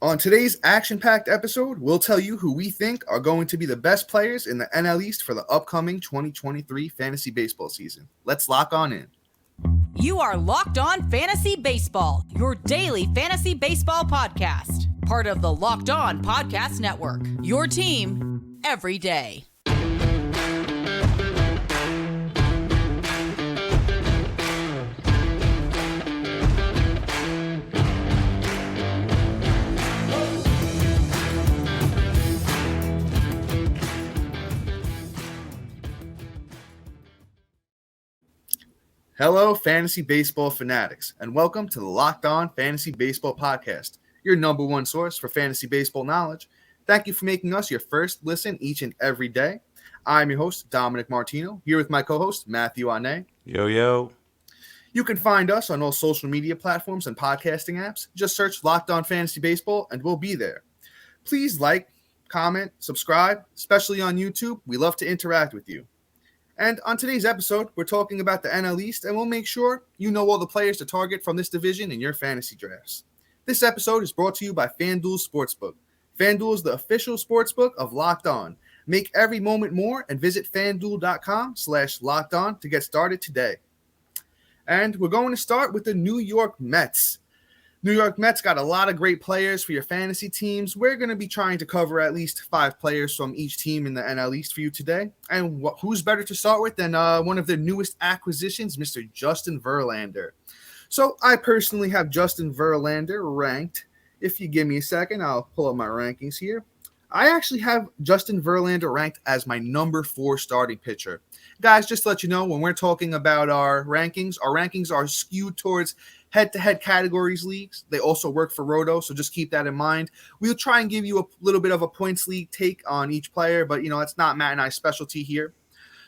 On today's action-packed episode, we'll tell you who we think are going to be the best players in the NL East for the upcoming 2023 fantasy baseball season. Let's lock on in. You are Locked On Fantasy Baseball, your daily fantasy baseball podcast. Part of the Locked On Podcast Network, your team every day. Hello, fantasy baseball fanatics, and welcome to the Locked On Fantasy Baseball Podcast, your number one source for fantasy baseball knowledge. Thank you for making us your first listen each and every day. I'm your host, Dominic Martino, here with my co-host, Matthew Ane. Yo. You can find us on all social media platforms and podcasting apps. Just search Locked On Fantasy Baseball, and we'll be there. Please like, comment, subscribe, especially on YouTube. We love to interact with you. And on today's episode, we're talking about the NL East, and we'll make sure you know all the players to target from this division in your fantasy drafts. This episode is brought to you by FanDuel Sportsbook. FanDuel is the official sportsbook of Locked On. Make every moment more and visit FanDuel.com/LockedOn to get started today. And we're going to start with the New York Mets. New York Mets got a lot of great players for your fantasy teams. We're going to be trying to cover at least 5 players from each team in the NL East for you today. And who's better to start with than one of their newest acquisitions, Mr. Justin Verlander. So I personally have Justin Verlander ranked. If you give me a second, I'll pull up my rankings here. I actually have Justin Verlander ranked as my number 4 starting pitcher. Guys, just to let you know, when we're talking about our rankings are skewed towards head-to-head categories leagues. They also work for Roto, so just keep that in mind. We'll try and give you a little bit of a points league take on each player, but, that's not Matt and I's specialty here.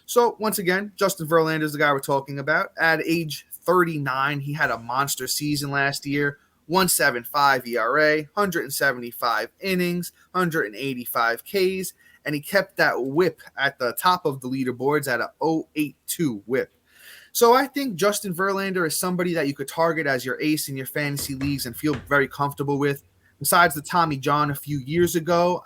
So, once again, Justin Verlander is the guy we're talking about. At age 39, he had a monster season last year. 1.75 ERA, 175 innings, 185 Ks, and he kept that whip at the top of the leaderboards at a 0.82 whip. So I think Justin Verlander is somebody that you could target as your ace in your fantasy leagues and feel very comfortable with. Besides the Tommy John a few years ago,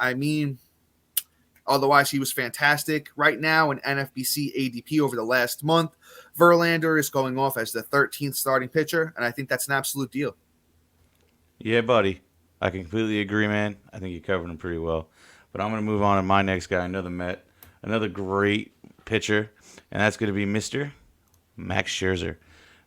otherwise he was fantastic. Right now in NFBC ADP over the last month, Verlander is going off as the 13th starting pitcher, and I think that's an absolute deal. Yeah, buddy. I can completely agree, man. I think you covered him pretty well. But I'm going to move on to my next guy, another Met, another great pitcher, and that's going to be Mr. Max Scherzer.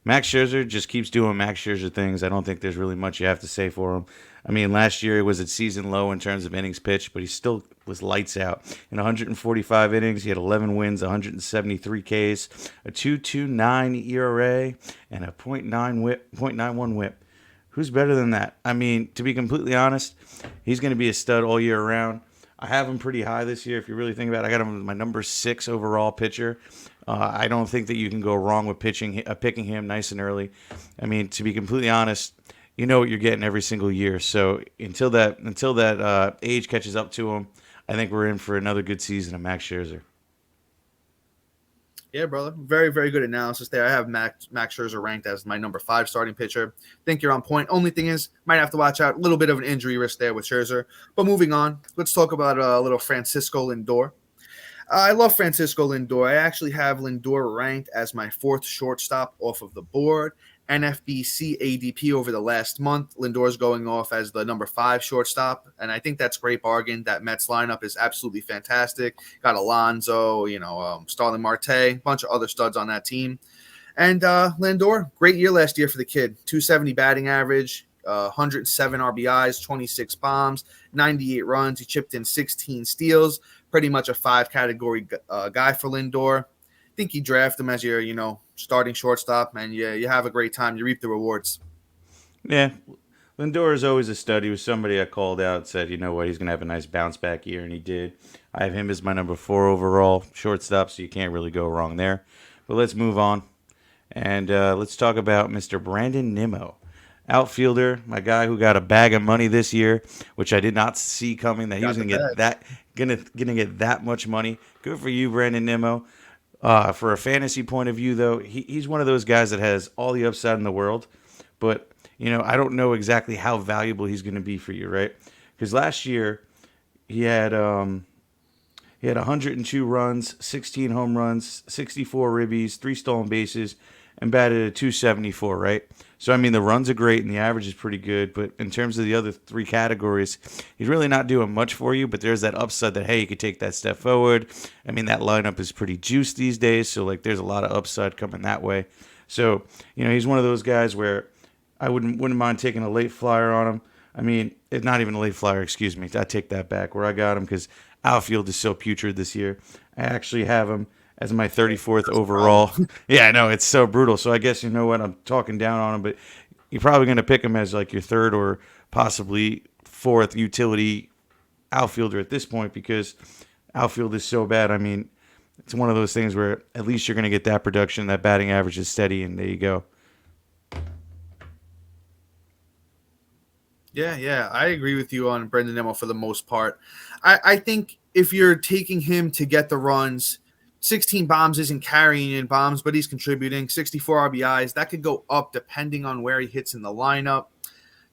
Max Scherzer just keeps doing Max Scherzer things. I don't think there's really much you have to say for him. I mean, last year it was at season low in terms of innings pitched, but he still was lights out. In 145 innings, he had 11 wins, 173 Ks, a 2.29 ERA, and a .91 whip. Who's better than that? I mean, to be completely honest, he's going to be a stud all year round. I have him pretty high this year. If you really think about it, I got him as my number 6 overall pitcher. I don't think that you can go wrong with picking him nice and early. I mean, to be completely honest, you know what you're getting every single year. So until that age catches up to him, I think we're in for another good season of Max Scherzer. Yeah, brother. Very, very good analysis there. I have Max Scherzer ranked as my number 5 starting pitcher. Think you're on point. Only thing is, might have to watch out. A little bit of an injury risk there with Scherzer. But moving on, let's talk about a little Francisco Lindor. I love Francisco Lindor. I actually have Lindor ranked as my 4th shortstop off of the board. NFBC ADP over the last month, Lindor's going off as the number 5 shortstop, and I think that's a great bargain. That Mets lineup is absolutely fantastic. Got Alonso, Starling Marte, a bunch of other studs on that team. And Lindor, great year last year for the kid. 270 batting average, 107 RBIs, 26 bombs, 98 runs. He chipped in 16 steals. Pretty much a 5-category guy for Lindor. I think you draft him as your, starting shortstop, and you have a great time. You reap the rewards. Yeah, Lindor is always a stud. He was somebody I called out, said, you know what, he's going to have a nice bounce back year, and he did. I have him as my number 4 overall shortstop, so you can't really go wrong there. But let's move on, and let's talk about Mr. Brandon Nimmo. Outfielder, my guy who got a bag of money this year, which I did not see coming, that he was going to get that much money. Good for you, Brandon Nimmo. For a fantasy point of view, though, he's one of those guys that has all the upside in the world, but I don't know exactly how valuable he's going to be for you, right? Because last year he had 102 runs, 16 home runs, 64 ribbies, 3 stolen bases, and batted at 274, right? So, I mean, the runs are great and the average is pretty good, but in terms of the other 3 categories, he's really not doing much for you, but there's that upside that, hey, you could take that step forward. I mean, that lineup is pretty juiced these days, so, like, there's a lot of upside coming that way. So, he's one of those guys where I wouldn't mind taking a late flyer on him. I mean, it's not even a late flyer, excuse me. I take that back where I got him because outfield is so putrid this year. I actually have him as my 34th overall. Yeah, I know, it's so brutal. So I guess you know what, I'm talking down on him, but you're probably going to pick him as like your 3rd or possibly 4th utility outfielder at this point because outfield is so bad. I mean, it's one of those things where at least you're going to get that production, that batting average is steady, and there you go. Yeah, I agree with you on Brendan Nimmo for the most part. I think if you're taking him to get the runs, 16 bombs isn't carrying in bombs, but he's contributing. 64 RBIs, that could go up depending on where he hits in the lineup.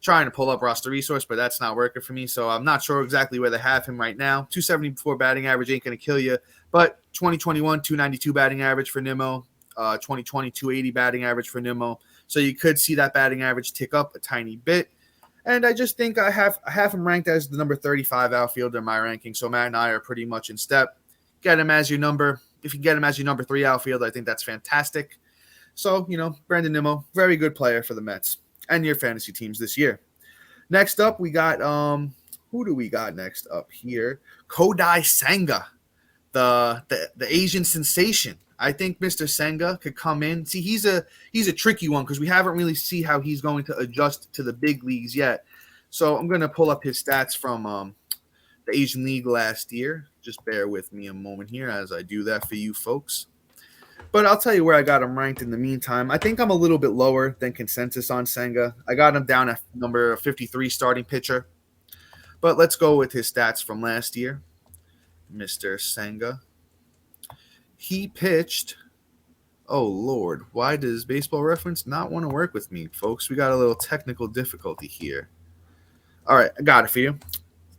Trying to pull up roster resource, but that's not working for me, so I'm not sure exactly where they have him right now. 274 batting average ain't going to kill you, but 2021, 292 batting average for Nimmo. 2020, 280 batting average for Nimmo. So you could see that batting average tick up a tiny bit. And I just think I have him ranked as the number 35 outfielder in my ranking. So Matt and I are pretty much in step. Get him as your number. If you get him as your number 3 outfielder, I think that's fantastic. So, Brandon Nimmo, very good player for the Mets and your fantasy teams this year. Next up, we got who do we got next up here? Kodai Senga, the Asian sensation. I think Mr. Senga could come in. See, he's a tricky one because we haven't really seen how he's going to adjust to the big leagues yet. So I'm going to pull up his stats from the Asian League last year. Just bear with me a moment here as I do that for you folks. But I'll tell you where I got him ranked in the meantime. I think I'm a little bit lower than consensus on Senga. I got him down at number 53 starting pitcher. But let's go with his stats from last year. Mr. Senga. He pitched, oh, Lord, why does Baseball Reference not want to work with me, folks? We got a little technical difficulty here. All right, I got it for you.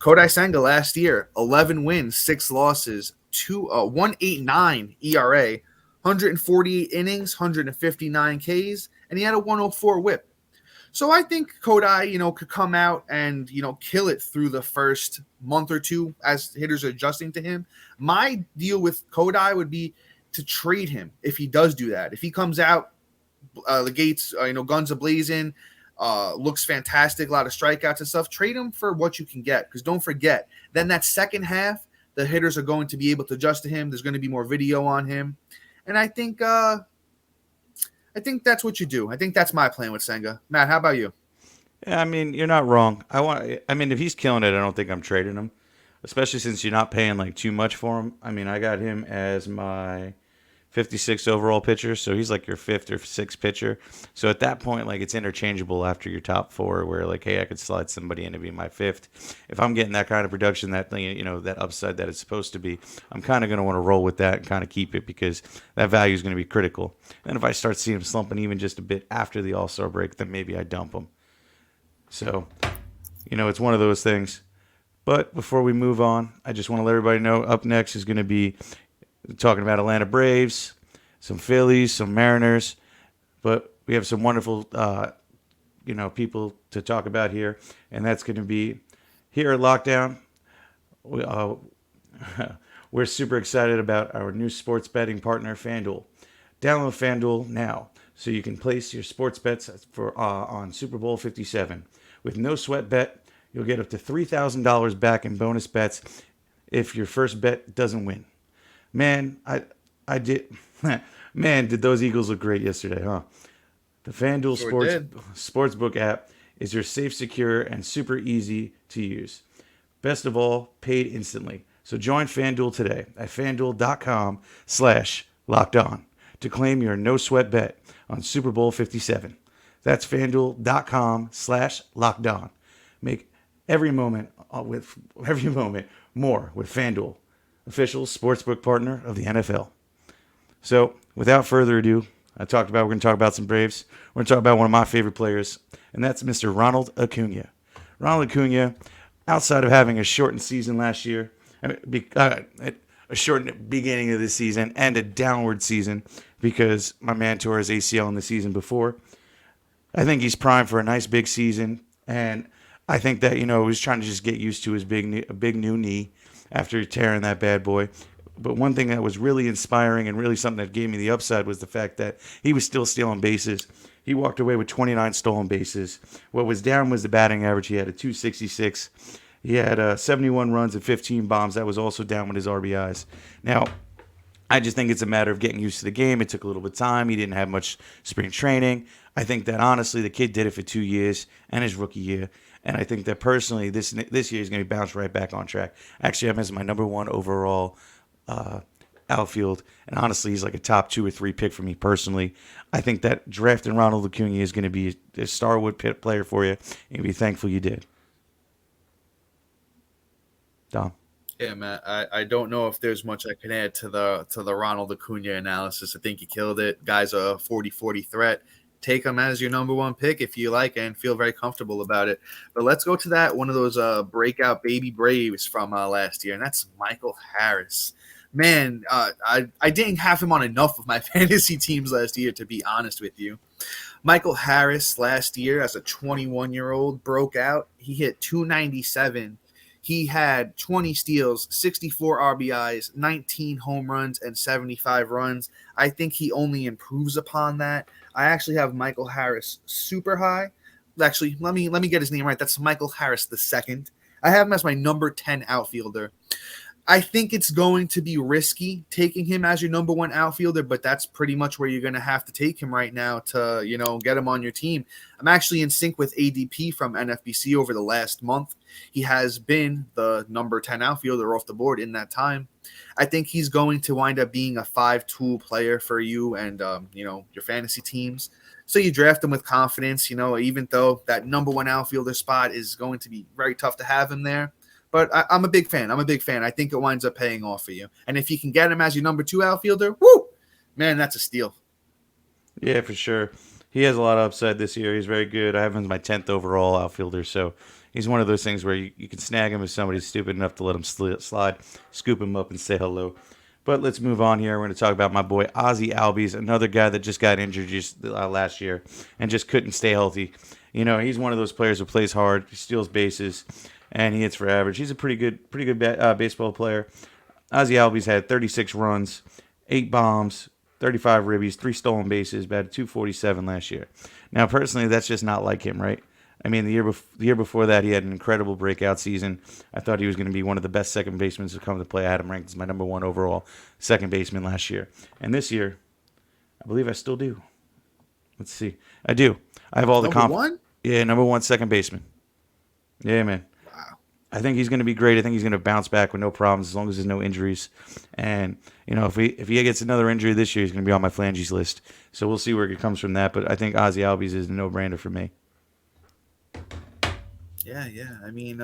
Kodai Senga last year, 11 wins, 6 losses, 1.89 ERA, 148 innings, 159 Ks, and he had a 104 whip. So I think Kodai, could come out and, kill it through the first month or two as hitters are adjusting to him. My deal with Kodai would be to trade him if he does do that. If he comes out the gates, guns a-blazing, looks fantastic, a lot of strikeouts and stuff, trade him for what you can get. Because don't forget, then that second half, the hitters are going to be able to adjust to him. There's going to be more video on him. And I think that's what you do. I think that's my plan with Senga. Matt, how about you? Yeah, I mean, you're not wrong. If he's killing it, I don't think I'm trading him, especially since you're not paying like too much for him. I mean, I got him as my 56th overall pitcher, so he's like your 5th or 6th pitcher. So at that point, like, it's interchangeable after your top 4, where like, hey, I could slide somebody in to be my 5th. If I'm getting that kind of production, that that upside that it's supposed to be, I'm kind of going to want to roll with that and kind of keep it because that value is going to be critical. And if I start seeing him slumping even just a bit after the All-Star break, then maybe I dump him. So, it's one of those things. But before we move on, I just want to let everybody know up next is going to be talking about Atlanta Braves, some Phillies, some Mariners, but we have some wonderful, people to talk about here, and that's going to be here at Lockdown. We're super excited about our new sports betting partner, FanDuel. Download FanDuel now so you can place your sports bets on Super Bowl 57. With no sweat bet, you'll get up to $3,000 back in bonus bets if your first bet doesn't win. Man, I did. Man, did those Eagles look great yesterday, huh? The FanDuel Sportsbook app is your safe, secure, and super easy to use. Best of all, paid instantly. So join FanDuel today at FanDuel.com/LockedOn to claim your no sweat bet on Super Bowl 57. That's FanDuel.com/LockedOn. Make every moment more with FanDuel, official sportsbook partner of the NFL. So, without further ado, We're going to talk about some Braves. We're going to talk about one of my favorite players, and that's Mr. Ronald Acuna. Ronald Acuna, outside of having a shortened season last year, a shortened beginning of the season and a downward season because my man tore his ACL in the season before, I think he's primed for a nice big season, and I think that, he's trying to just get used to his big new knee after tearing that bad boy. But one thing that was really inspiring and really something that gave me the upside was the fact that he was still stealing bases. He walked away with 29 stolen bases. What was down was the batting average. He had a 266. He had 71 runs and 15 bombs. That was also down with his RBIs. Now, I just think it's a matter of getting used to the game. It took a little bit of time. He didn't have much spring training. I think that, honestly, the kid did it for 2 years and his rookie year. And I think that, personally, this year he's going to be bounced right back on track. Actually, I have him as my number one overall outfield. And, honestly, he's like a top 2 or 3 pick for me personally. I think that drafting Ronald Acuna is going to be a Starwood player for you. And you'll be thankful you did. Dom. Yeah, Matt. I don't know if there's much I can add to the Ronald Acuna analysis. I think you killed it. Guy's a 40-40 threat. Take him as your number one pick if you like and feel very comfortable about it. But let's go to that one of those breakout baby Braves from last year, and that's Michael Harris. Man, I didn't have him on enough of my fantasy teams last year, to be honest with you. Michael Harris last year as a 21-year-old broke out. He hit 297. He had 20 steals, 64 RBIs, 19 home runs, and 75 runs. I think he only improves upon that. I actually have Michael Harris super high. Actually, let me get his name right. That's Michael Harris II. I have him as my number 10 outfielder. I think it's going to be risky taking him as your number one outfielder, but that's pretty much where you're going to have to take him right now to, get him on your team. I'm actually in sync with ADP from NFBC over the last month. He has been the number 10 outfielder off the board in that time. I think he's going to wind up being a 5-tool player for you and, your fantasy teams. So you draft him with confidence, even though that number one outfielder spot is going to be very tough to have him there. But I'm a big fan. I think it winds up paying off for you. And if you can get him as your number 2 outfielder, woo, man, that's a steal. Yeah, for sure. He has a lot of upside this year. He's very good. I have him as my 10th overall outfielder. So he's one of those things where you can snag him if somebody's stupid enough to let him slide, scoop him up, and say hello. But let's move on here. We're going to talk about my boy Ozzie Albies, another guy that just got injured last year and just couldn't stay healthy. He's one of those players who plays hard, he steals bases, and he hits for average. He's a pretty good baseball player. Ozzie Albies had 36 runs, 8 bombs, 35 ribbies, 3 stolen bases, batted 247 last year. Now, personally, that's just not like him, right? I mean, the year before that, he had an incredible breakout season. I thought he was going to be one of the best second basemen to come to play. I had him ranked as my number 1 overall second baseman last year. And this year, I believe I still do. Let's see. I do. I have all the confidence. Yeah, number 1 second baseman. Yeah, man. I think he's going to be great. I think he's going to bounce back with no problems as long as there's no injuries. And, if he gets another injury this year, he's going to be on my flanges list. So we'll see where it comes from that. But I think Ozzie Albies is a no-brainer for me. Yeah. I mean,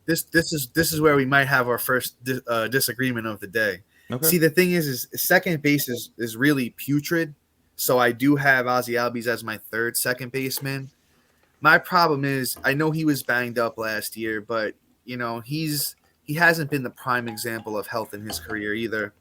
this is where we might have our first disagreement of the day. Okay. See, the thing is second base is really putrid. So I do have Ozzie Albies as my 3rd second baseman. My problem is I know he was banged up last year, but he hasn't been the prime example of health in his career either.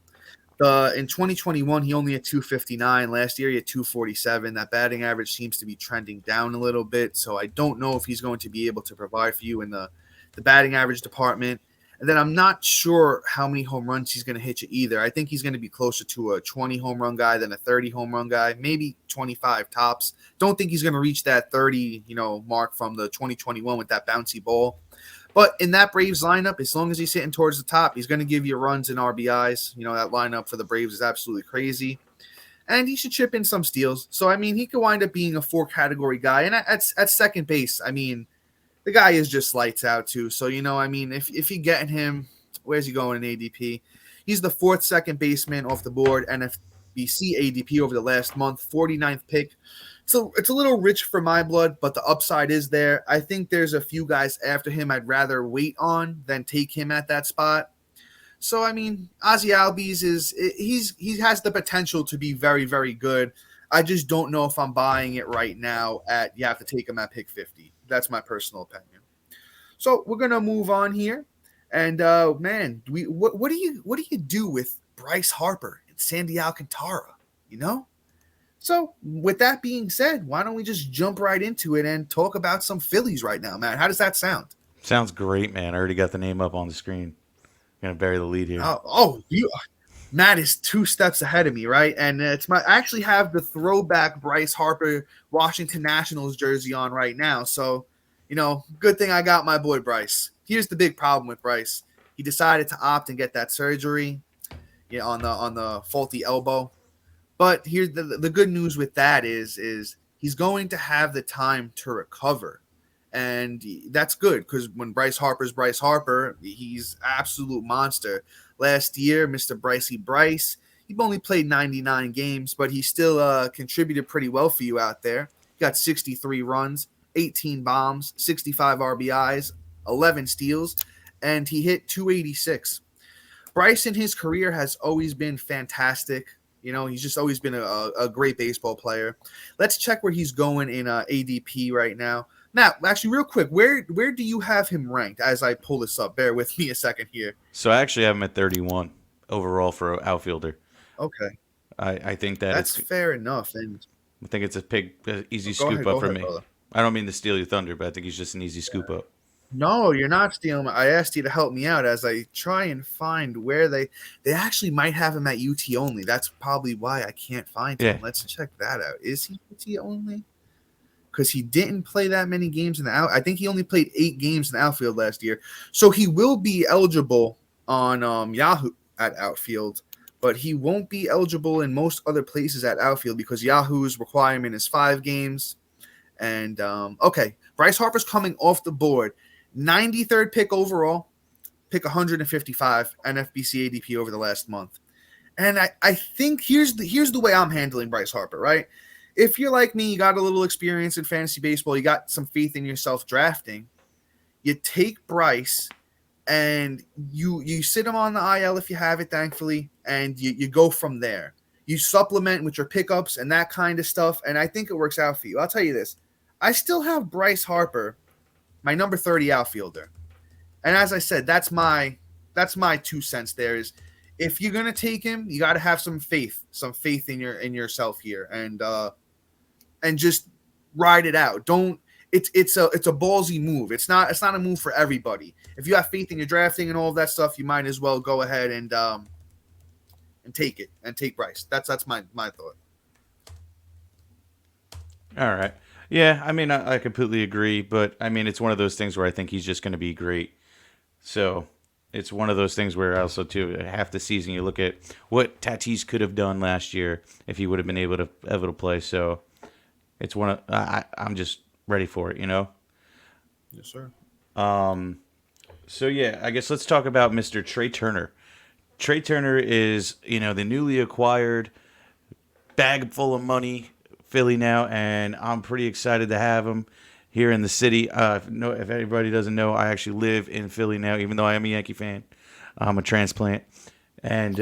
In 2021, he only had 259. Last year, he had 247. That batting average seems to be trending down a little bit, so I don't know if he's going to be able to provide for you in the batting average department. And then I'm not sure how many home runs he's going to hit you either. I think he's going to be closer to a 20 home run guy than a 30 home run guy, maybe 25 tops. Don't think he's going to reach that 30, mark from the 2021 with that bouncy ball. But in that Braves lineup, as long as he's hitting towards the top, he's going to give you runs and RBIs. That lineup for the Braves is absolutely crazy. And he should chip in some steals. So, I mean, he could wind up being a 4-category guy. And at second base, I mean, the guy is just lights out too. So, if you're getting him, where's he going in ADP? He's the 4th second baseman off the board, NFBC ADP over the last month, 49th pick. So it's a little rich for my blood, but the upside is there. I think there's a few guys after him I'd rather wait on than take him at that spot. So, I mean, Ozzie Albies he has the potential to be very, very good. I just don't know if I'm buying it right now you have to take him at pick 50. That's my personal opinion. So we're gonna move on here, and man, what do you do with Bryce Harper and Sandy Alcantara? So with that being said, why don't we just jump right into it and talk about some Phillies right now, man? How does that sound? Sounds great, man. I already got the name up on the screen. Gonna bury the lead here. Matt is 2 steps ahead of me, right? And I actually have the throwback Bryce Harper Washington Nationals jersey on right now. So, good thing I got my boy Bryce. Here's the big problem with Bryce. He decided to opt and get that surgery, on the faulty elbow. But here's the good news with that is he's going to have the time to recover. And that's good because when Bryce Harper's Bryce Harper, he's absolute monster. Last year, Mr. Brycey Bryce, he only played 99 games, but he still contributed pretty well for you out there. He got 63 runs, 18 bombs, 65 RBIs, 11 steals, and he hit 286. Bryce in his career has always been fantastic. He's just always been a great baseball player. Let's check where he's going in ADP right now. Matt, actually, real quick, where do you have him ranked as I pull this up? Bear with me a second here. So I actually have him at 31 overall for an outfielder. Okay. I think that's fair enough. And I think it's easy scoop up for me. Brother. I don't mean to steal your thunder, but I think he's just an easy scoop up. No, you're not stealing. I asked you to help me out as I try and find where they actually might have him at UT only. That's probably why I can't find him. Let's check that out. Is he UT only? Because he didn't play that many games in the out. I think he only played 8 games in the outfield last year. So he will be eligible on Yahoo at outfield, but he won't be eligible in most other places at outfield because Yahoo's requirement is 5 games. And okay, Bryce Harper's coming off the board. 93rd pick overall, pick 155 NFBC ADP over the last month. And I think here's the way I'm handling Bryce Harper, right? If you're like me, you got a little experience in fantasy baseball, you got some faith in yourself drafting, you take Bryce and you sit him on the IL if you have it, thankfully, and you go from there. You supplement with your pickups and that kind of stuff, and I think it works out for you. I'll tell you this. I still have Bryce Harper, my number 30 outfielder. And as I said, that's my 2 cents there is if you're going to take him, you got to have some faith in yourself here and just ride it out. It's a ballsy move. It's not a move for everybody. If you have faith in your drafting and all of that stuff, you might as well go ahead and take it and take Bryce. That's my thought. All right. Yeah, I mean, I completely agree, but I mean, it's one of those things where I think he's just going to be great. So it's one of those things where also, too, half the season, you look at what Tatis could have done last year if he would have been able to play. So it's I'm just ready for it, Yes, sir. So, yeah, I guess let's talk about Mr. Trey Turner. Trey Turner is, the newly acquired bag full of money Philly now, and I'm pretty excited to have him here in the city. If anybody doesn't know, I actually live in Philly now, even though I am a Yankee fan. I'm a transplant, and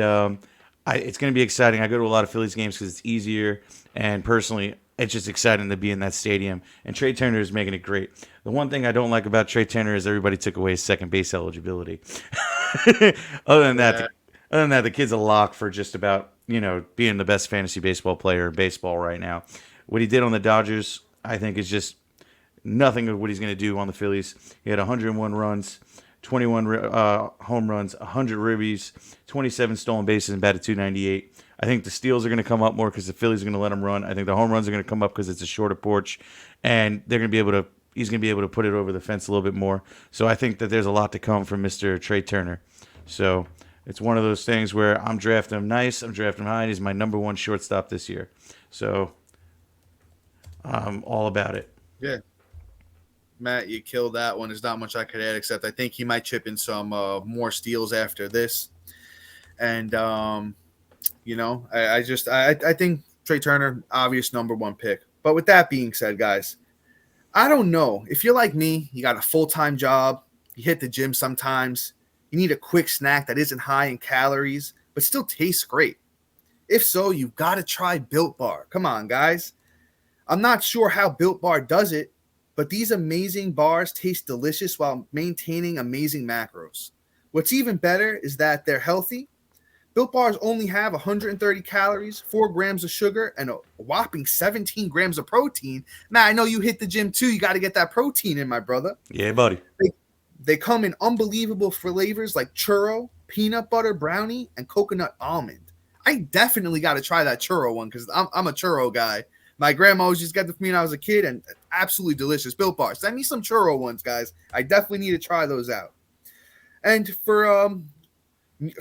it's going to be exciting. I go to a lot of Phillies games because it's easier, and personally, it's just exciting to be in that stadium. And Trey Turner is making it great. The one thing I don't like about Trey Turner is everybody took away his second base eligibility. Other than that, the kid's a lock for just about being the best fantasy baseball player in baseball right now. What he did on the Dodgers, I think, is just nothing of what he's going to do on the Phillies. He had 101 runs, 21 home runs, 100 ribbies, 27 stolen bases, and batted .298. I think the steals are going to come up more because the Phillies are going to let him run. I think the home runs are going to come up because it's a shorter porch, and he's going to be able to put it over the fence a little bit more. So I think that there's a lot to come from Mr. Trey Turner. So it's one of those things where I'm drafting him nice. I'm drafting him high. He's my number 1 shortstop this year. So I'm all about it. Yeah. Matt, you killed that one. There's not much I could add, except I think he might chip in some more steals after this. And, I think Trey Turner, obvious number 1 pick. But with that being said, guys, I don't know. If you're like me, you got a full-time job, you hit the gym sometimes, you need a quick snack that isn't high in calories, but still tastes great. If so, you've got to try Built Bar. Come on, guys. I'm not sure how Built Bar does it, but these amazing bars taste delicious while maintaining amazing macros. What's even better is that they're healthy. Built Bars only have 130 calories, 4 grams of sugar, and a whopping 17 grams of protein. Now, I know you hit the gym too. You got to get that protein in, my brother. Yeah, buddy. They come in unbelievable flavors like churro, peanut butter brownie, and coconut almond. I definitely got to try that churro one because I'm a churro guy. My grandma always just got them for me when I was a kid, and absolutely delicious. Built Bars. Send me some churro ones, guys. I definitely need to try those out. And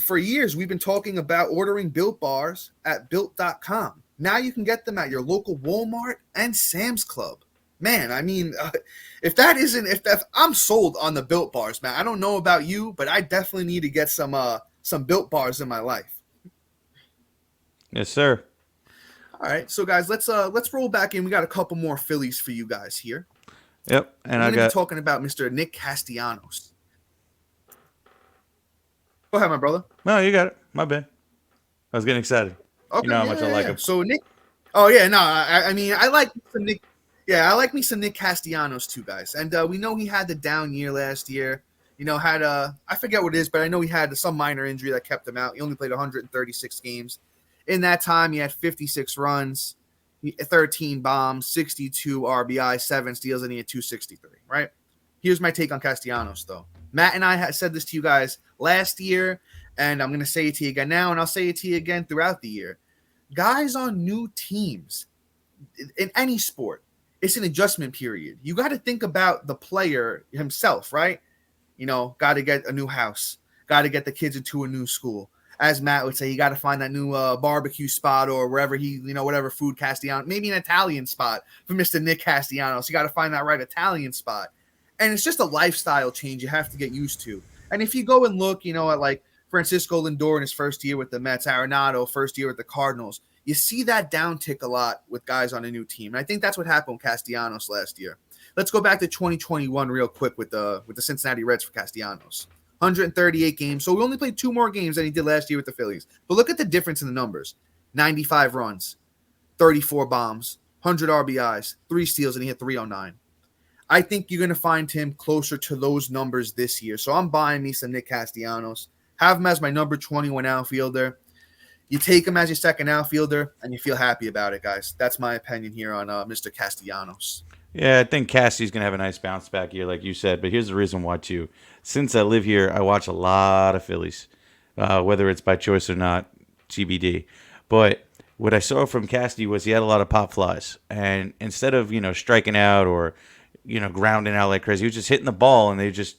for years, we've been talking about ordering Built Bars at Built.com. Now you can get them at your local Walmart and Sam's Club. Man, I mean, if I'm sold on the Built Bars, man. I don't know about you, but I definitely need to get some Built Bars in my life. Yes, sir. All right, so guys, let's roll back in. We got a couple more Phillies for you guys here. Yep, and We're going to be talking about Mr. Nick Castellanos. Go ahead, my brother. No, you got it. My bad. I was getting excited. Okay, you know how much I like him. So Nick. Oh yeah, no, I mean I like some Nick. Yeah, I like me some Nick Castellanos too, guys. And we know he had the down year last year. You know, had I forget what it is, but I know he had some minor injury that kept him out. He only played 136 games. In that time, he had 56 runs, 13 bombs, 62 RBI, 7 steals, and he had 263. Right. Here's my take on Castellanos, though. Matt and I said this to you guys last year, and I'm going to say it to you again now, and I'll say it to you again throughout the year. Guys on new teams, in any sport, it's an adjustment period. You got to think about the player himself, right? You know, got to get a new house, got to get the kids into a new school. As Matt would say, you got to find that new barbecue spot or wherever whatever food Castellanos, maybe an Italian spot for Mr. Nick Castellanos. You got to find that right Italian spot. And it's just a lifestyle change you have to get used to. And if you go and look, you know, at like Francisco Lindor in his first year with the Mets, Arenado, first year with the Cardinals, you see that downtick a lot with guys on a new team. And I think that's what happened with Castellanos last year. Let's go back to 2021 real quick with the Cincinnati Reds for Castellanos. 138 games. So we only played 2 more games than he did last year with the Phillies. But look at the difference in the numbers. 95 runs, 34 bombs, 100 RBIs, 3 steals, and he hit 309. I think you're going to find him closer to those numbers this year. So I'm buying me some Nick Castellanos. Have him as my number 21 outfielder. You take him as your second outfielder, and you feel happy about it, guys. That's my opinion here on Mr. Castellanos. Yeah, I think Cassie's going to have a nice bounce back year, like you said. But here's the reason why, too. Since I live here, I watch a lot of Phillies, whether it's by choice or not, TBD. But what I saw from Cassie was he had a lot of pop flies. And instead of, striking out or, grounding out like crazy, he was just hitting the ball, and they just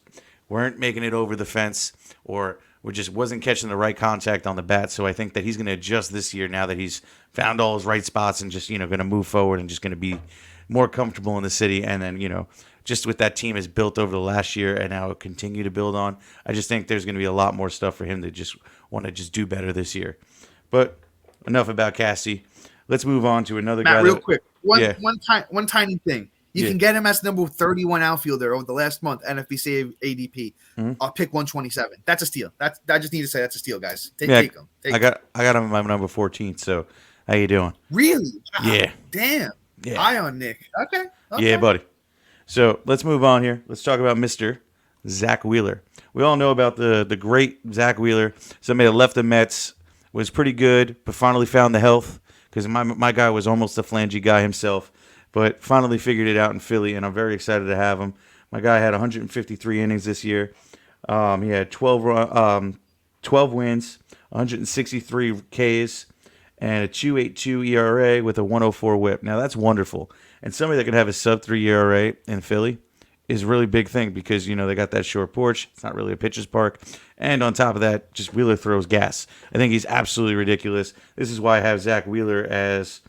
weren't making it over the fence or just wasn't catching the right contact on the bat. So I think that he's going to adjust this year now that he's found all his right spots and just, going to move forward and just going to be more comfortable in the city. And then, just with that team is built over the last year and now continue to build on, I just think there's going to be a lot more stuff for him to just want to just do better this year. But enough about Cassie. Let's move on to another Matt, guy. Real quick, one tiny thing. You can get him as number 31 outfielder over the last month, NFBC ADP. Mm-hmm. I'll pick 127. That's a steal. I just need to say that's a steal, guys. Take him. I got him at my number 14. So how you doing? Really? Wow. Yeah. Damn. Yeah. Eye on Nick. Okay. Yeah, buddy. So let's move on here. Let's talk about Mr. Zack Wheeler. We all know about the great Zack Wheeler. Somebody that left the Mets, was pretty good, but finally found the health because my guy was almost a flangey guy himself, but finally figured it out in Philly, and I'm very excited to have him. My guy had 153 innings this year. He had 12 wins, 163 Ks, and a 2.82 ERA with a 104 WHIP. Now that's wonderful. And somebody that could have a sub-3 ERA in Philly is a really big thing because, they got that short porch. It's not really a pitcher's park. And on top of that, just Wheeler throws gas. I think he's absolutely ridiculous. This is why I have Zack Wheeler as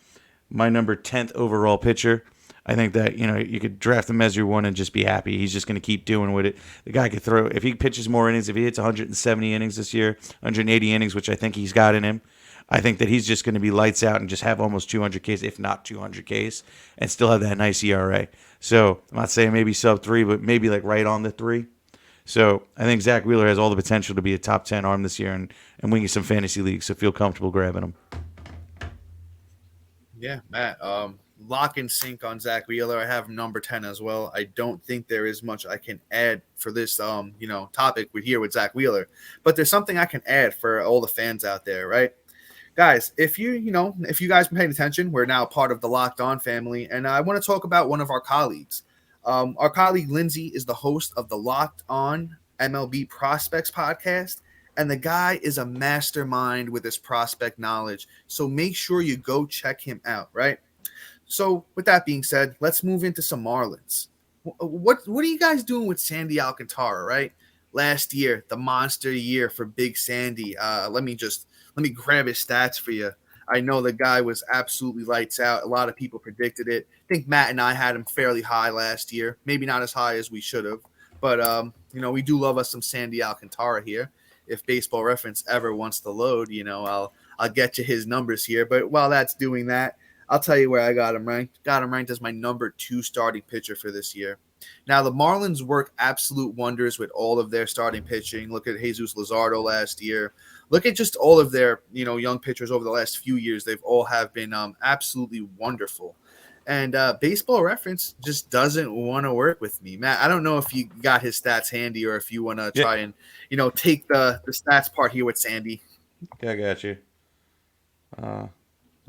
my number 10th overall pitcher. I think that, you could draft him as your one and just be happy. He's just going to keep doing with it. The guy could throw. If he pitches more innings, if he hits 170 innings this year, 180 innings, which I think he's got in him, I think that he's just going to be lights out and just have almost 200 Ks, if not 200 Ks, and still have that nice ERA. So I'm not saying maybe sub-3, but maybe like right on the 3. So I think Zack Wheeler has all the potential to be a top 10 arm this year and win you some fantasy leagues, so feel comfortable grabbing him. Yeah, Matt. Lock and sync on Zack Wheeler. I have him number 10 as well. I don't think there is much I can add for this topic with here with Zack Wheeler, but there's something I can add for all the fans out there, right? Guys, if you guys been paying attention, we're now part of the Locked On family, and I want to talk about one of our colleagues. Our colleague Lindsay is the host of the Locked On MLB Prospects podcast, and the guy is a mastermind with his prospect knowledge. So make sure you go check him out, right? So with that being said, let's move into some Marlins. What are you guys doing with Sandy Alcantara, right? Last year, the monster year for Big Sandy. Let me grab his stats for you. I know the guy was absolutely lights out. A lot of people predicted it. I think Matt and I had him fairly high last year. Maybe not as high as we should have, but we do love us some Sandy Alcantara here. If Baseball Reference ever wants to load, I'll get you his numbers here. But while that's doing that, I'll tell you where I got him ranked. Got him ranked as my number 2 starting pitcher for this year. Now, the Marlins work absolute wonders with all of their starting pitching. Look at Jesus Luzardo last year. Look at just all of their, young pitchers over the last few years. They've all have been absolutely wonderful. And Baseball Reference just doesn't want to work with me. Matt, I don't know if you got his stats handy or if you want to try and, take the stats part here with Sandy. Okay, I got you.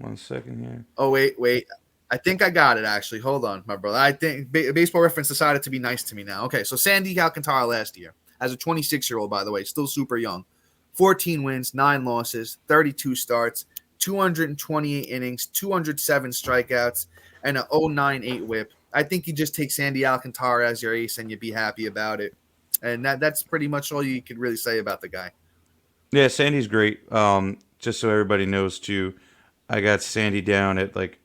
1 second here. Oh, wait. I think I got it, actually. Hold on, my brother. I think Baseball Reference decided to be nice to me now. Okay, so Sandy Alcantara last year, as a 26-year-old, by the way, still super young. 14 wins, 9 losses, 32 starts, 228 innings, 207 strikeouts, and an 0.98 whip. I think you just take Sandy Alcantara as your ace and you'd be happy about it. And that's pretty much all you could really say about the guy. Yeah, Sandy's great. Just so everybody knows, too, I got Sandy down at like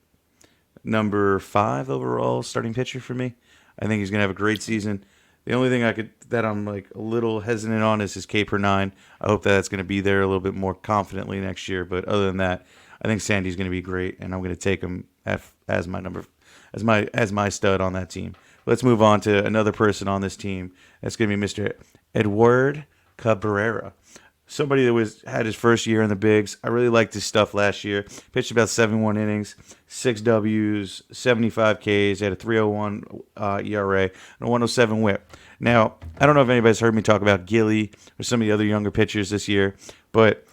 number 5 overall starting pitcher for me. I think he's gonna have a great season. The only thing that I'm like a little hesitant on is his K per 9. I hope that's gonna be there a little bit more confidently next year. But other than that, I think Sandy's gonna be great, and I'm gonna take him as my stud on that team. Let's move on to another person on this team. That's gonna be Mr. Edward Cabrera. Somebody that had his first year in the bigs. I really liked his stuff last year. Pitched about 71 innings, 6 Ws, 75 Ks. He had a 3.01 ERA and a 107 WHIP. Now, I don't know if anybody's heard me talk about Gilly or some of the other younger pitchers this year, but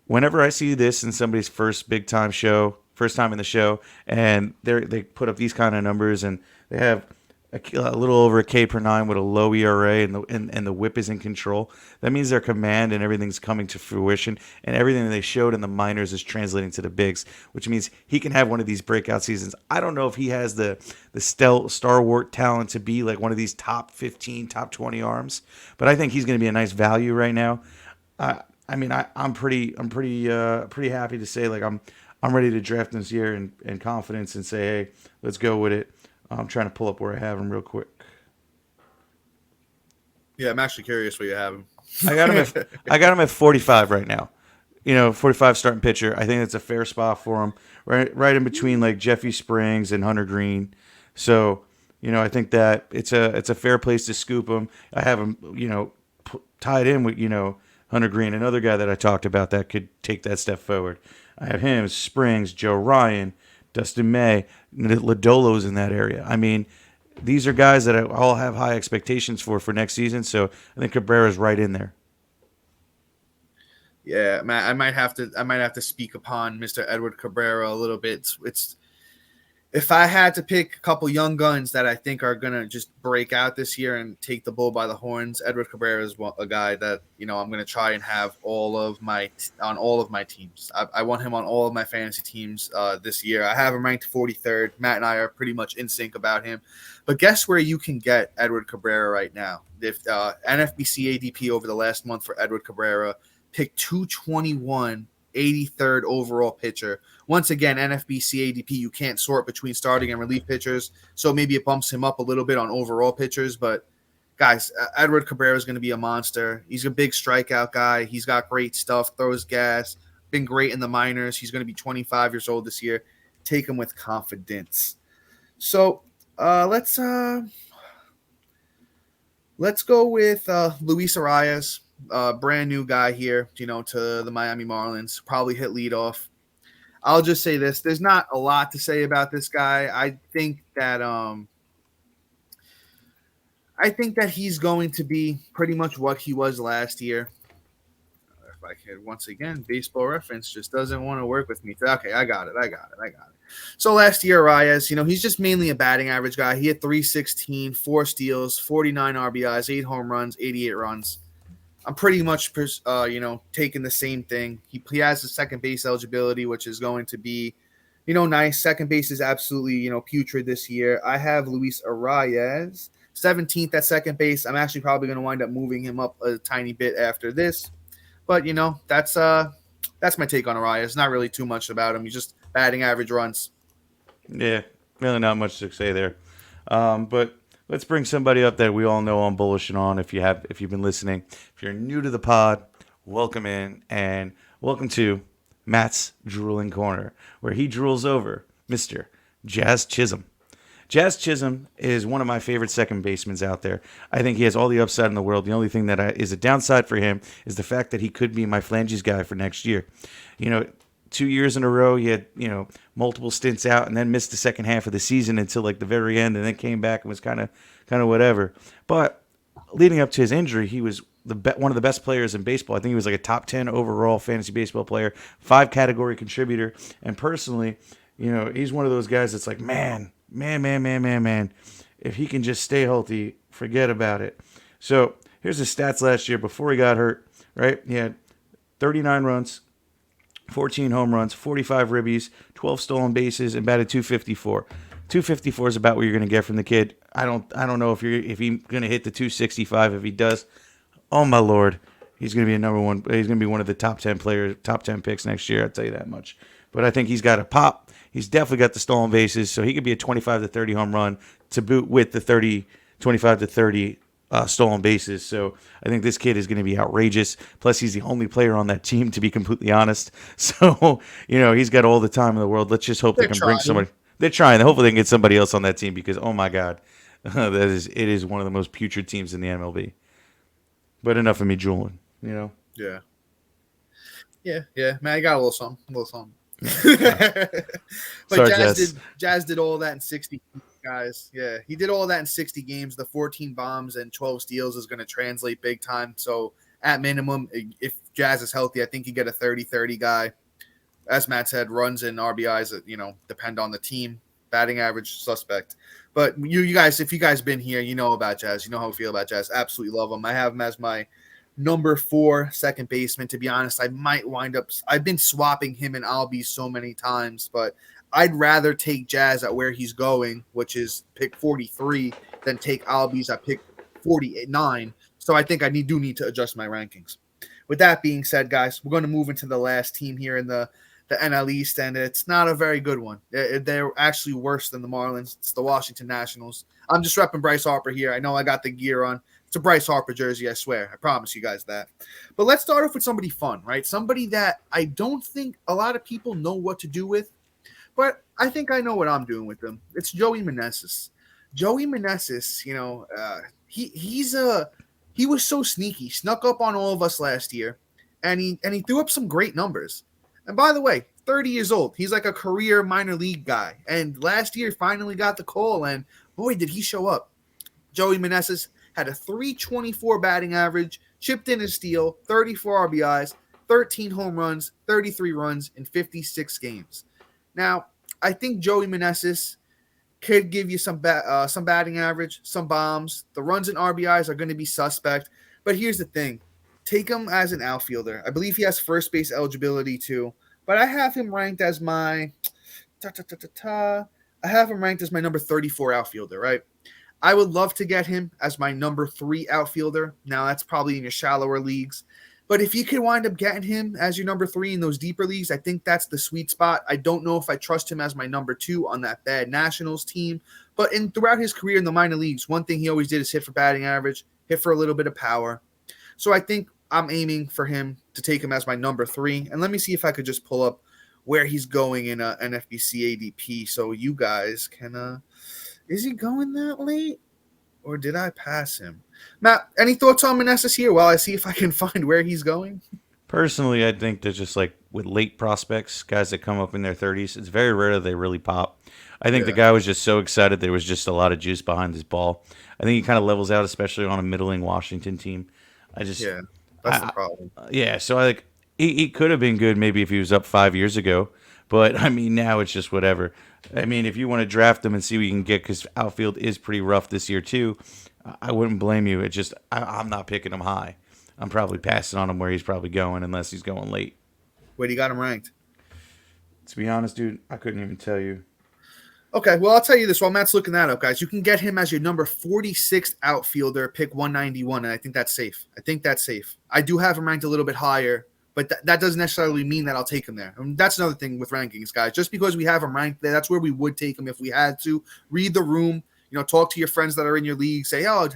whenever I see this in somebody's first time in the show, and they put up these kind of numbers, and they have a little over a K per 9 with a low ERA, and the whip is in control. That means their command and everything's coming to fruition, and everything that they showed in the minors is translating to the bigs, which means he can have one of these breakout seasons. I don't know if he has the stalwart talent to be like one of these top 15, top 20 arms, but I think he's going to be a nice value right now. I'm pretty happy to say like I'm ready to draft him this year in confidence and say, hey, let's go with it. I'm trying to pull up where I have him real quick. Yeah, I'm actually curious where you have him. I got him at 45 right now. 45 starting pitcher. I think that's a fair spot for him. Right in between like Jeffy Springs and Hunter Green. So, I think that it's a fair place to scoop him. I have him, tied in with, Hunter Green, another guy that I talked about that could take that step forward. I have him, Springs, Joe Ryan, Dustin May, Lodolo's in that area. I mean, these are guys that I all have high expectations for next season. So I think Cabrera's right in there. Yeah, Matt, I might have to speak upon Mr. Edward Cabrera a little bit. It's if I had to pick a couple young guns that I think are gonna just break out this year and take the bull by the horns, Edward Cabrera is a guy that I'm gonna try and have on all of my teams. I want him on all of my fantasy teams this year. I have him ranked 43rd. Matt and I are pretty much in sync about him. But guess where you can get Edward Cabrera right now? If NFBC ADP over the last month for Edward Cabrera picked 221. 83rd overall pitcher. Once again, NFBC ADP, you can't sort between starting and relief pitchers, so maybe it bumps him up a little bit on overall pitchers. But guys, Edward Cabrera is going to be a monster. He's a big strikeout guy. He's got great stuff, throws gas, been great in the minors. He's going to be 25 years old this year. Take him with confidence. So let's go with Luis Arias. Brand new guy here, to the Miami Marlins. Probably hit leadoff. I'll just say this. There's not a lot to say about this guy. I think that he's going to be pretty much what he was last year. If I could, once again, Baseball Reference just doesn't want to work with me. Okay, I got it. So last year, Arias, he's just mainly a batting average guy. He had 316, 4 steals, 49 RBIs, 8 home runs, 88 runs. I'm pretty much, taking the same thing. He has the second base eligibility, which is going to be, nice. Second base is absolutely, putrid this year. I have Luis Arias, 17th at second base. I'm actually probably going to wind up moving him up a tiny bit after this. But, that's my take on Arias. Not really too much about him. He's just batting average runs. Yeah, really not much to say there. But let's bring somebody up that we all know I'm bullishing on. If you've been listening, if you're new to the pod, welcome in and welcome to Matt's Drooling Corner, where he drools over Mr. Jazz Chisholm. Jazz Chisholm is one of my favorite second basemen out there. I think he has all the upside in the world. The only thing that is a downside for him is the fact that he could be my flanges guy for next year. 2 years in a row, he had, multiple stints out and then missed the second half of the season until like the very end, and then came back and was kind of whatever. But leading up to his injury, he was one of the best players in baseball. I think he was like a top 10 overall fantasy baseball player, 5 category contributor. And personally, he's one of those guys that's like, man, if he can just stay healthy, forget about it. So here's his stats last year before he got hurt, right? He had 39 runs, 14 home runs, 45 ribbies, 12 stolen bases, and batted 254. 254 is about what you're going to get from the kid. I don't know if he's going to hit the 265. If he does, oh my Lord, he's going to be a number one. He's going to be one of the top 10 players, top 10 picks next year. I'll tell you that much. But I think he's got a pop. He's definitely got the stolen bases, so he could be a 25 to 30 home run to boot with the 25 to 30 stolen bases. So I think this kid is going to be outrageous. Plus, he's the only player on that team, to be completely honest. So, he's got all the time in the world. Let's just hope they can bring somebody. They're trying. Hopefully, they can get somebody else on that team because, oh my God, it is one of the most putrid teams in the MLB. But enough of me drooling, Yeah. Man, I got a little something. But sorry, Jazz did all that in 60 guys. Yeah, he did all that in 60 games. The 14 bombs and 12 steals is going to translate big time. So at minimum, if Jazz is healthy, I think you get a 30-30 guy. As Matt said, runs and RBIs, depend on the team. Batting average, suspect. But you guys, if you guys been here, you know about Jazz. You know how we feel about Jazz. Absolutely love him. I have him as my number 4 second baseman. To be honest, I might wind up – I've been swapping him and Albies so many times, but I'd rather take Jazz at where he's going, which is pick 43, than take Albies at pick 49. So I think I do need to adjust my rankings. With that being said, guys, we're going to move into the last team here in the NL East, and it's not a very good one. They're actually worse than the Marlins. It's the Washington Nationals. I'm just repping Bryce Harper here. I know I got the gear on. It's a Bryce Harper jersey, I swear. I promise you guys that. But let's start off with somebody fun, right? Somebody that I don't think a lot of people know what to do with, but I think I know what I'm doing with them. It's Joey Meneses. Joey Meneses, he was so sneaky. Snuck up on all of us last year, and he threw up some great numbers. And by the way, 30 years old. He's like a career minor league guy. And last year finally got the call, and boy, did he show up. Joey Meneses had a 324 batting average, chipped in a steal, 34 RBIs, 13 home runs, 33 runs in 56 games. Now, I think Joey Meneses could give you some batting average, some bombs. The runs and RBIs are going to be suspect. But here's the thing. Take him as an outfielder. I believe he has first base eligibility too. But I have him ranked as my number 34 outfielder, right? I would love to get him as my number 3 outfielder. Now, that's probably in your shallower leagues. But if you could wind up getting him as your number 3 in those deeper leagues, I think that's the sweet spot. I don't know if I trust him as my number 2 on that bad Nationals team. But throughout his career in the minor leagues, one thing he always did is hit for batting average, hit for a little bit of power. So I think I'm aiming for him to take him as my number 3. And let me see if I could just pull up where he's going in NFBC ADP so you guys can is he going that late? Or did I pass him? Matt, any thoughts on Meneses here while I see if I can find where he's going? Personally, I think that just like with late prospects, guys that come up in their 30s. It's very rare that they really pop. I think the Yeah. guy was just so excited. There was just a lot of juice behind his ball. I think he kind of levels out, especially on a middling Washington team. I just, Yeah. That's the problem. yeah. So I like he could have been good maybe if he was up 5 years ago, but I mean now it's just whatever. I mean if you want to draft him and see what you can get because outfield is pretty rough this year too, I wouldn't blame you. It just I'm not picking him high. I'm probably passing on him where he's probably going unless he's going late. Where do you got him ranked? To be honest, dude, I couldn't even tell you. Okay, well, I'll tell you this while Matt's looking that up, guys. You can get him as your number 46 outfielder, pick 191, and I think that's safe. I do have him ranked a little bit higher, but that doesn't necessarily mean that I'll take him there. I mean, that's another thing with rankings, guys. Just because we have him ranked there, that's where we would take him if we had to. Read the room, talk to your friends that are in your league. Say, oh, do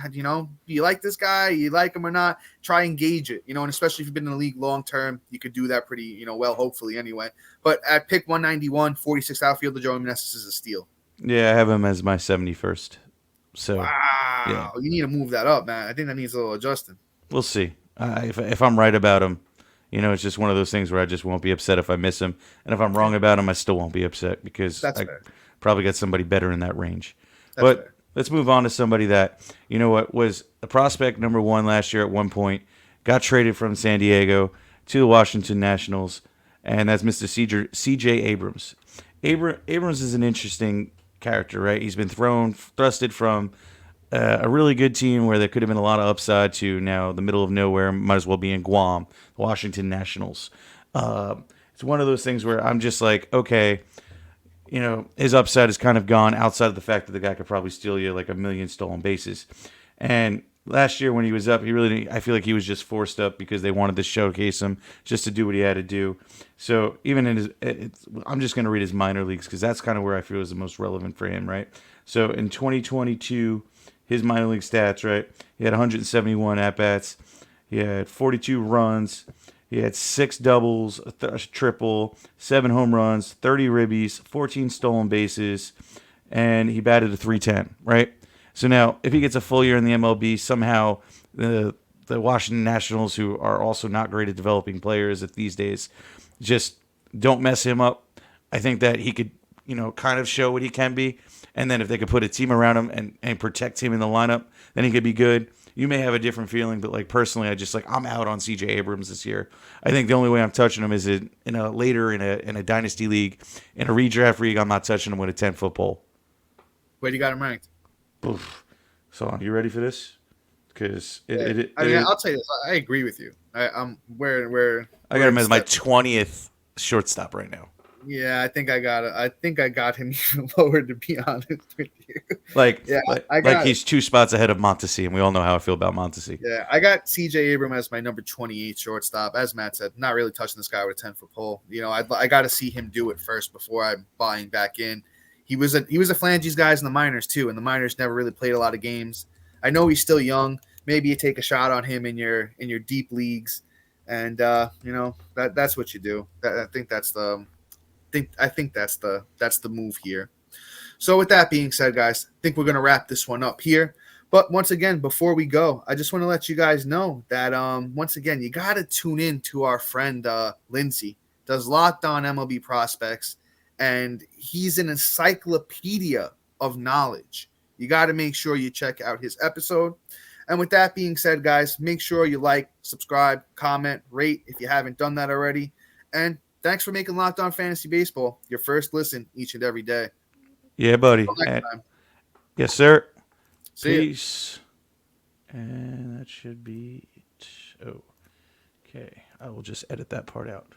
you like this guy? You like him or not? Try and gauge it, and especially if you've been in the league long term, you could do that pretty, well, hopefully anyway. But at pick 191, 46 outfielder, Joey Meneses is a steal. Yeah, I have him as my 71st. So, wow, yeah. You need to move that up, man. I think that needs a little adjusting. We'll see. If I'm right about him, it's just one of those things where I just won't be upset if I miss him. And if I'm wrong about him, I still won't be upset because I probably got somebody better in that range. But fair. Let's move on to somebody that, was a prospect number one last year at one point, got traded from San Diego to the Washington Nationals, and that's Mr. C.J. Abrams. Abrams is an interesting character, right? He's been thrusted from a really good team where there could have been a lot of upside to now the middle of nowhere, might as well be in Guam, the Washington Nationals. It's one of those things where I'm just like, okay, his upside is kind of gone outside of the fact that the guy could probably steal you like a million stolen bases. And last year when he was up, I feel like he was just forced up because they wanted to showcase him just to do what he had to do. So even I'm just going to read his minor leagues because that's kind of where I feel is the most relevant for him, right? So in 2022, his minor league stats, right? He had 171 at-bats. He had 42 runs. He had 6 doubles, a triple, 7 home runs, 30 ribbies, 14 stolen bases, and he batted a .310, right? So now, if he gets a full year in the MLB, somehow the Washington Nationals, who are also not great at developing players at these days, just don't mess him up. I think that he could, kind of show what he can be, and then if they could put a team around him and protect him in the lineup, then he could be good. You may have a different feeling, but personally, I'm out on C.J. Abrams this year. I think the only way I'm touching him is in a dynasty league, in a redraft league. I'm not touching him with a 10-foot pole. Where do you got him ranked? Oof. So, are you ready for this? Because I'll tell you this. I agree with you. I'm where I got him as my 20th shortstop right now. Yeah, I think I got him even lower, to be honest with you. He's 2 spots ahead of Mondesi, and we all know how I feel about Mondesi. Yeah, I got C.J. Abrams as my number 28 shortstop. As Matt said, not really touching this guy with a 10-foot pole. I got to see him do it first before I'm buying back in. He was a flanges guy in the minors too, and the minors never really played a lot of games. I know he's still young. Maybe you take a shot on him in your deep leagues, and that's what you do. I think that's the move here. So with that being said, guys, I think we're going to wrap this one up here. But once again, before we go, I just want to let you guys know that once again, you got to tune in to our friend Lindsay. Does Locked On MLB Prospects, and he's an encyclopedia of knowledge. You got to make sure you check out his episode. And with that being said, guys, make sure you like, subscribe, comment, rate if you haven't done that already. And thanks for making Locked On Fantasy Baseball your first listen each and every day. Yeah, buddy. Yes, sir. Peace. And that should be it. Oh, okay. I will just edit that part out.